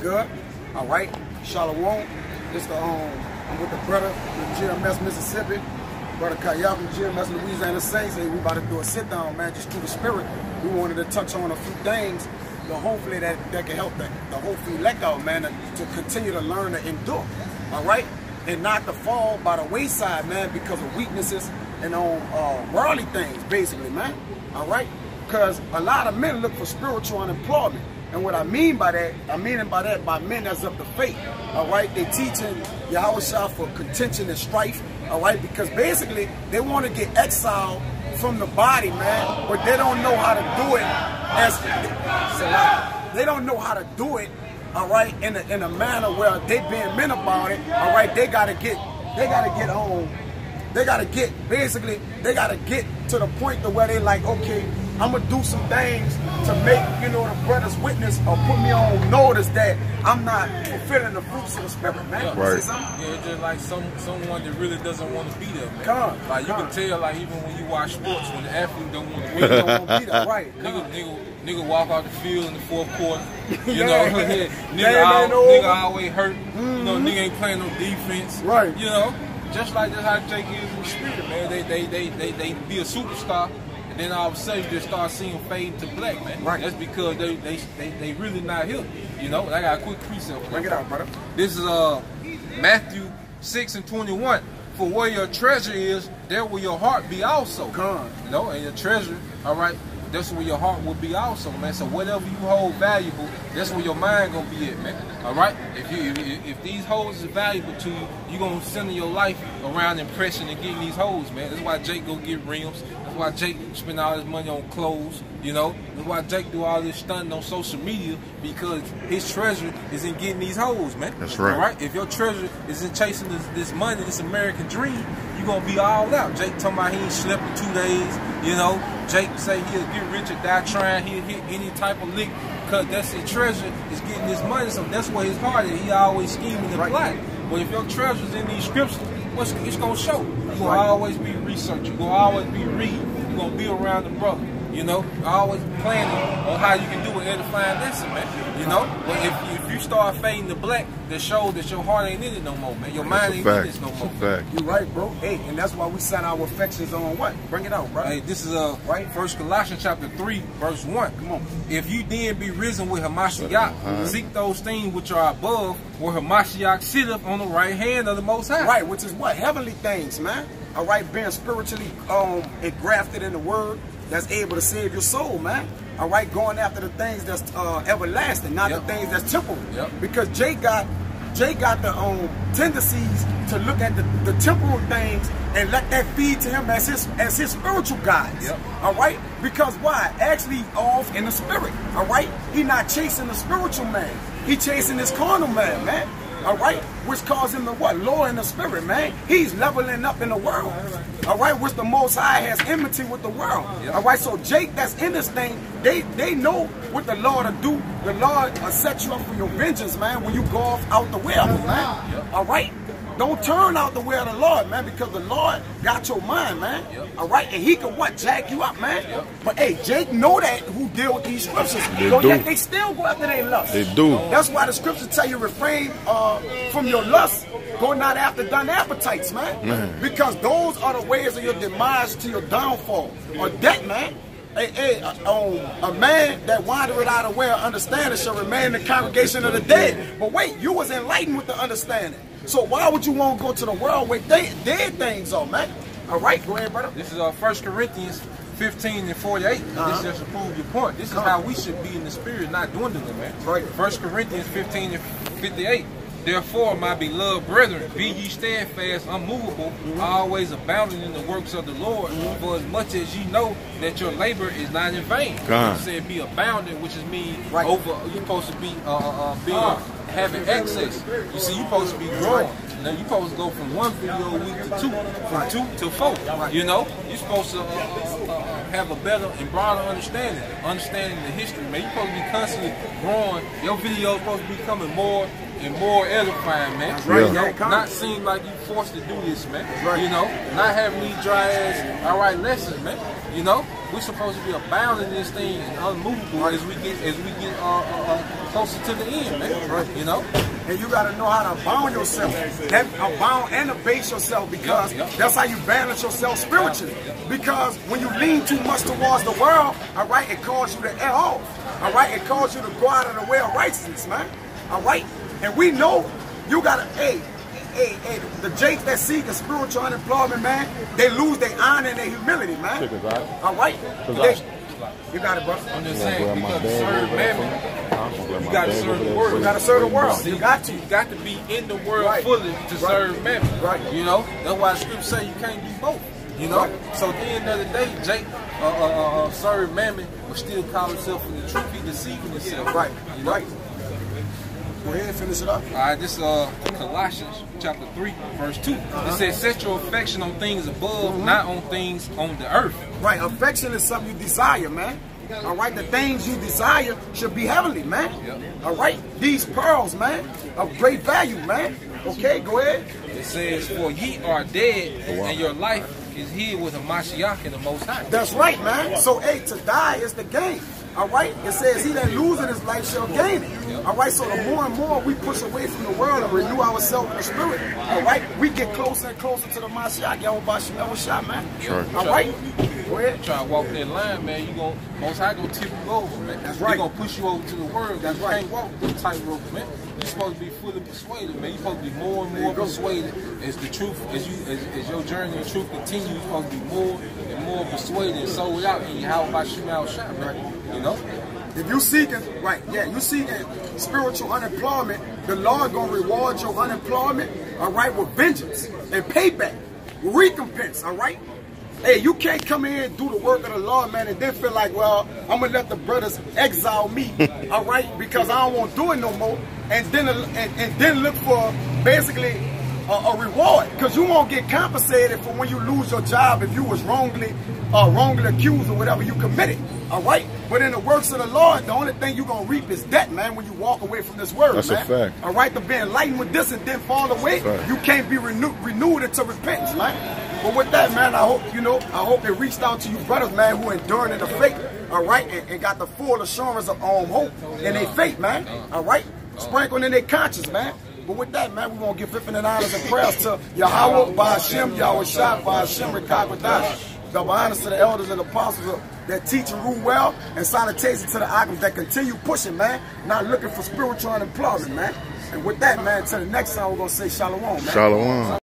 good. All right. Shalom. This the I'm with the brother from GMS, Mississippi. Brother Kayal from GMS, Louisiana Saints. Hey, we about to do a sit down, man, just through the spirit. We wanted to touch on a few things, but hopefully that can help the whole elect out, man, to continue to learn and endure. All right. And not to fall by the wayside, man, because of weaknesses and worldly things, basically, man. All right? Because a lot of men look for spiritual unemployment. And what I mean by that, by men that's up to faith. All right? They teaching Yahushua for contention and strife. All right? Because basically, they want to get exiled from the body, man, but they don't know how to do it they don't know how to do it, all right, in a manner where they being men about it, all right, they gotta get to the point to where they like, okay, I'm gonna do some things to make, you know, the brothers witness or put me on notice that I'm not fulfilling the fruits of the spirit, man. Yeah, right. Yeah, it's just like someone that really doesn't want to be there, man. Like you can tell, like even when you watch sports, when the athlete don't want to be there, right? Nigga walk out the field in the fourth quarter, you know, nigga always hurt, you know, nigga ain't playing no defense, right? You know, just like that's how Jake is in the spirit, man. They be a superstar. And then all of a sudden you just start seeing fade to black, man. Right. That's because they really not here. You know, I got a quick precept. Bring it out, brother. This is Matthew 6:21. For where your treasure is, there will your heart be also. You know, and your treasure, all right, that's where your heart will be also, man. So whatever you hold valuable, that's where your mind gonna be at, man. All right. If these hoes is valuable to you, you gonna center your life around impressing and getting these hoes, man. That's why Jake go get rims. That's why Jake spend all his money on clothes. You know. That's why Jake do all this stunting on social media, because his treasure is in getting these hoes, man. That's right. All right. If your treasure is in chasing this money, this American dream, you gonna be all out. Jake talking about he ain't slept in 2 days. You know. Jake say he'll get rich or die trying. He'll hit any type of lick, because that's his treasure is getting this money. So that's where his heart is. He always scheming and plotting. But if your treasure's in these scriptures, it's gonna show. You're gonna always be researching. You're gonna always be reading. You're gonna be around the brother. You know, always planning on how you can do an edifying lesson, man. You know, but if you start fading the black, that shows that your heart ain't in it no more, man. Your mind ain't in this no more. You right, bro. Hey, and that's why we set our affections on what? Bring it out, bro. Hey, this is right. 1 Colossians chapter 3, verse 1. Come on. If you then be risen with Hamashiach, seek those things which are above, where Hamashiach sitteth on the right hand of the Most High. Right, which is what? Heavenly things, man. All right, being spiritually engrafted in the Word that's able to save your soul, man. All right, going after the things that's everlasting, not the things that's temporal. Because Jay got the tendencies to look at the temporal things and let that feed to him as his spiritual guides. All right, because why? Actually, off in the spirit. All right, he not chasing the spiritual man. He chasing this carnal man, man. All right, which caused him to what? Lower in the spirit, man. He's leveling up in the world. All right, which the Most High has enmity with the world. All right, so Jake that's in this thing, they know what the Lord will do. The Lord will set you up for your vengeance, man, when you go off out the way of it, man. All right? Don't turn out the way of the Lord, man, because the Lord got your mind, man. All right? And he can what? Jack you up, man. But hey, Jake know that who deal with these scriptures. Yet they still go after their lust. They do. That's why the scriptures tell you refrain from your lust. Go not after done appetites, man. Because those are the ways of your demise to your downfall or death, man. A man that wandereth out of way of understanding shall remain in the congregation of the dead. But wait, you was enlightened with the understanding. So why would you want to go to the world where dead things are, man? All right, go ahead, brother. This is 1 Corinthians 15:48. This just to prove your point. This is how we should be in the spirit, not dwindling, man. Right. 1 Corinthians 15:58. Therefore, my beloved brethren, be ye steadfast, unmovable, always abounding in the works of the Lord, for as much as ye know that your labor is not in vain. You said be abounding, which is mean over. You're supposed to be having excess. You see, you're supposed to be growing. Now you're supposed to go from 1 video a week to 2, from 2 to 4. You know, you're supposed to have a better and broader understanding the history, man. You're supposed to be constantly growing. Your videos supposed to be becoming more and more edifying, man. You know, not seem like you forced to do this, man. You know, not having these dry ass, all right lessons, man. You know, we're supposed to be abounding in this thing and unmovable as we get closer to the end, man. Right. You know, and you got to know how to abound yourself, abound and abase yourself, because that's how you balance yourself spiritually. Because when you lean too much towards the world, all right, it causes you to err off. All right, it causes you to go out of the way of righteousness, man. All right, and we know you got to, hey, the jakes that seek a spiritual unemployment, man, they lose their honor and their humility, man. All right? You got it, bro. I'm just saying, because to serve mammon, you got to serve the world. You got to serve the world. You got to. You got to be in the world fully to serve mammon. Right. You know? That's why the scripture say you can't do both. You know? So at the end of the day, Jake serve mammon but still call himself in the truth. He deceiving himself. Right. You know? Right. Go ahead and finish it up. All right, this is Colossians chapter 3, verse 2. It says, set your affection on things above, not on things on the earth. Right, affection is something you desire, man. All right, the things you desire should be heavenly, man. All right, these pearls, man, of great value, man. Okay, go ahead. It says, for ye are dead, and your life is hid with a Mashiach in the Most High. That's right, man. So, hey, to die is the gain. All right, it says, he that loses his life shall gain it. All right, so the more and more we push away from the world and renew ourselves in the spirit, all right, we get closer and closer to the Mashiach, Yahuwah Shem Shah, man. Sure. All right, go ahead. Try to walk that line, man. You gonna Most High gonna tip you over, man. That's right. He gonna push you over to the word. That's you right. Can't walk this tightrope, man. You're supposed to be fully persuaded, man. You're supposed to be more and more persuaded as the truth, as your journey of truth continues. You're supposed to be more and more persuaded and sold out in Yahuwah Shem Shah, man. You know. If you seeking, you seeking spiritual unemployment, the Lord gonna reward your unemployment, all right, with vengeance and payback, recompense, all right? Hey, you can't come in and do the work of the Lord, man, and then feel like, well, I'm gonna let the brothers exile me, all right, because I don't want to do it no more, and then look for basically a reward, because you won't get compensated for when you lose your job if you was wrongly accused of whatever you committed. All right, but in the works of the Lord, the only thing you're gonna reap is debt, man. When you walk away from this word, that's man. a fact. All right, to be enlightened with this and then fall away, you can't be renewed into repentance, man. But with that, man, I hope they reached out to you brothers, man, who enduring in the faith. All right, and got the full assurance of hope in their faith, man. All right, sprinkling in their conscience, man. But with that, man, we're going to give 50 honors and prayers to Yahweh, Ba'ashem, Yahweh Shah, Ba'ashem, Rekakwadash. Double honors to the elders and apostles that teach and rule well, and salutation to the items that continue pushing, man, not looking for spiritual unemployment, man. And with that, man, till the next time, we're going to say shalom, man. Shalom.